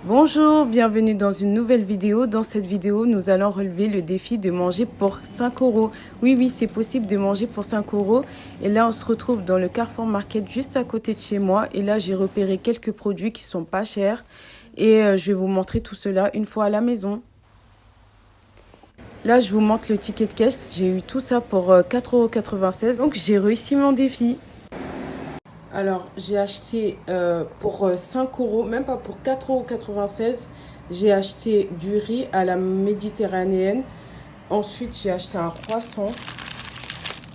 Bonjour, bienvenue dans une nouvelle vidéo. Dans cette vidéo, nous allons relever le défi de manger pour 5 euros. Oui, c'est possible de manger pour 5 euros. Et là, on se retrouve dans le Carrefour Market juste à côté de chez moi. Et là, j'ai repéré quelques produits qui sont pas chers. Et je vais vous montrer tout cela une fois à la maison. Là, je vous montre le ticket de caisse. J'ai eu tout ça pour 4,96 €. Donc, j'ai réussi mon défi. Alors, j'ai acheté pour 5 euros, même pas pour 4,96 €. J'ai acheté du riz à la méditerranéenne. Ensuite, j'ai acheté un croissant.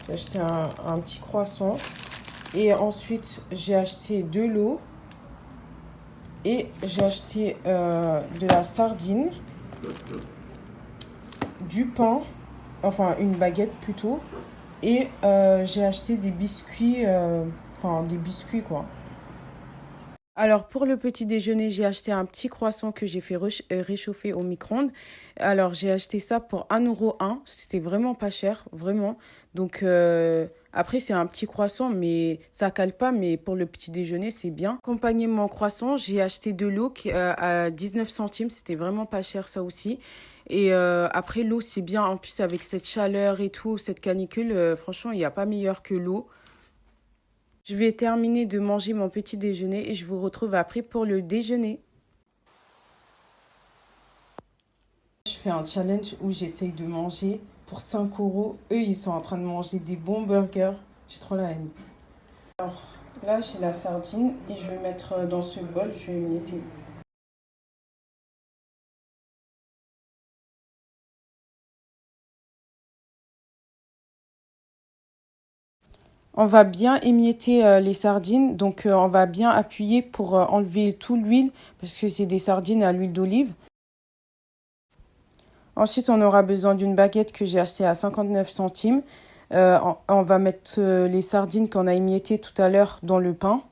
J'ai acheté un petit croissant. Et ensuite, j'ai acheté de l'eau. Et j'ai acheté de la sardine, du pain, enfin une baguette plutôt. Et j'ai acheté des biscuits, des biscuits quoi. Alors pour le petit déjeuner, j'ai acheté un petit croissant que j'ai fait réchauffer au micro-ondes. Alors j'ai acheté ça pour 1,01 €. C'était vraiment pas cher, vraiment. Donc après c'est un petit croissant, mais ça cale pas. Mais pour le petit déjeuner, c'est bien. Accompagné mon croissant, j'ai acheté de l'eau à 19 centimes. C'était vraiment pas cher ça aussi. Et après l'eau, c'est bien. En plus avec cette chaleur et tout, cette canicule, franchement, il n'y a pas meilleur que l'eau. Je vais terminer de manger mon petit déjeuner et je vous retrouve après pour le déjeuner. Je fais un challenge où j'essaye de manger pour 5 euros. Eux, ils sont en train de manger des bons burgers. J'ai trop la haine. Alors là, j'ai la sardine et je vais mettre dans ce bol, je vais émietter. On va bien émietter les sardines, donc on va bien appuyer pour enlever tout l'huile parce que c'est des sardines à l'huile d'olive. Ensuite, on aura besoin d'une baguette que j'ai achetée à 59 centimes. On va mettre les sardines qu'on a émiettées tout à l'heure dans le pain.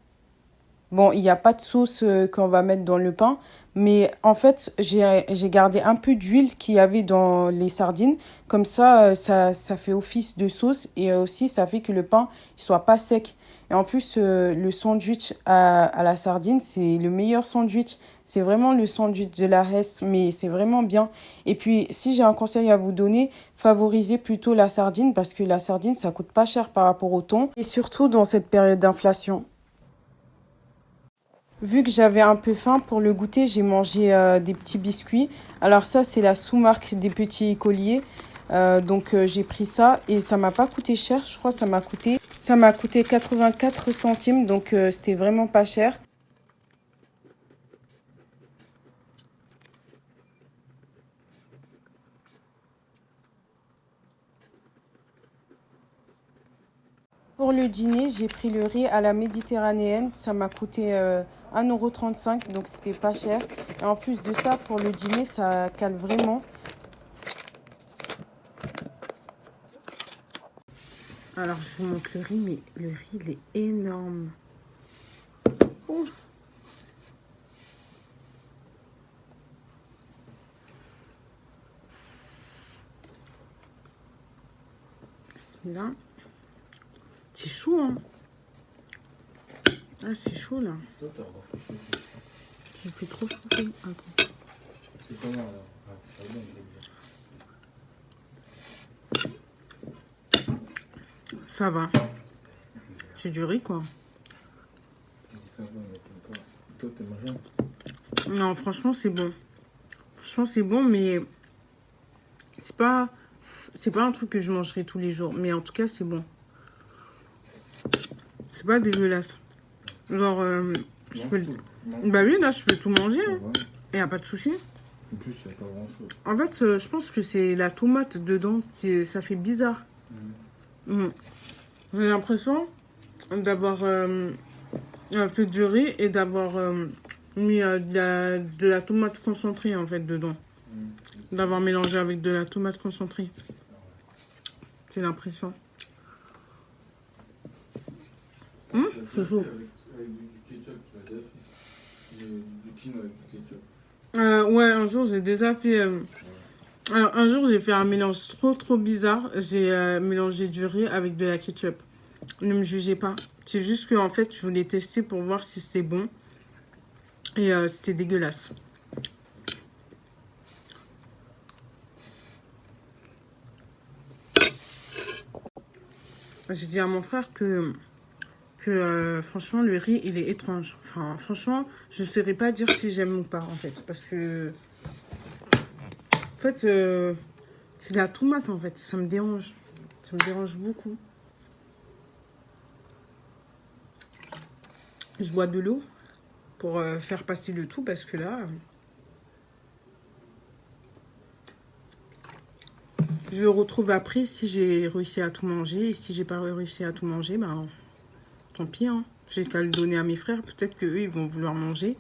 Bon, il n'y a pas de sauce qu'on va mettre dans le pain, mais en fait, j'ai gardé un peu d'huile qu'il y avait dans les sardines. Comme ça, ça fait office de sauce et aussi ça fait que le pain ne soit pas sec. Et en plus, le sandwich à la sardine, c'est le meilleur sandwich. C'est vraiment le sandwich de la Hesse, mais c'est vraiment bien. Et puis, si j'ai un conseil à vous donner, favorisez plutôt la sardine parce que la sardine, ça coûte pas cher par rapport au thon. Et surtout dans cette période d'inflation. Vu que j'avais un peu faim pour le goûter, j'ai mangé des petits biscuits. Alors ça, c'est la sous-marque des petits écoliers. Donc j'ai pris ça et ça m'a pas coûté cher. Je crois que ça m'a coûté 84 centimes. Donc c'était vraiment pas cher. Pour le dîner, j'ai pris le riz à la méditerranéenne. Ça m'a coûté 1,35 €, donc c'était pas cher. Et en plus de ça, pour le dîner, ça cale vraiment. Alors, je vous montre le riz, mais le riz, il est énorme. Oh. Là, c'est chaud, hein. Ah, c'est chaud, là. J'ai fait trop chauffer. Attends. C'est comment, alors? Ah, c'est pas bon. Ça va. C'est du riz, quoi. Toi, t'aimes rien? Non, franchement, c'est bon. Franchement, c'est bon, mais c'est pas un truc que je mangerai tous les jours. Mais en tout cas, c'est bon. C'est pas dégueulasse. Genre, je peux... Bah oui, là, je peux tout manger. Hein. Et y a pas de souci. En plus, il n'y a pas grand-chose. En fait, je pense que c'est la tomate dedans qui ça fait bizarre. J'ai l'impression d'avoir fait du riz et d'avoir mis de la tomate concentrée, en fait, dedans. D'avoir mélangé avec de la tomate concentrée. C'est l'impression. C'est chaud. Avec du ketchup, tu l'as déjà fait. Du quinoa avec du ketchup. Ouais, un jour, j'ai déjà fait... Alors, un jour, j'ai fait un mélange trop bizarre. J'ai mélangé du riz avec de la ketchup. Ne me jugez pas. C'est juste que, en fait, je voulais tester pour voir si c'était bon. Et c'était dégueulasse. J'ai dit à mon frère que franchement, le riz, il est étrange. Enfin, franchement, je ne saurais pas dire si j'aime ou pas, en fait. Parce que, en fait, c'est la tomate, en fait. Ça me dérange. Ça me dérange beaucoup. Je bois de l'eau pour faire passer le tout parce que là, je retrouve après si j'ai réussi à tout manger. Et si j'ai pas réussi à tout manger, ben tant pis. Hein. J'ai qu'à le donner à mes frères. Peut-être qu'eux, ils vont vouloir manger.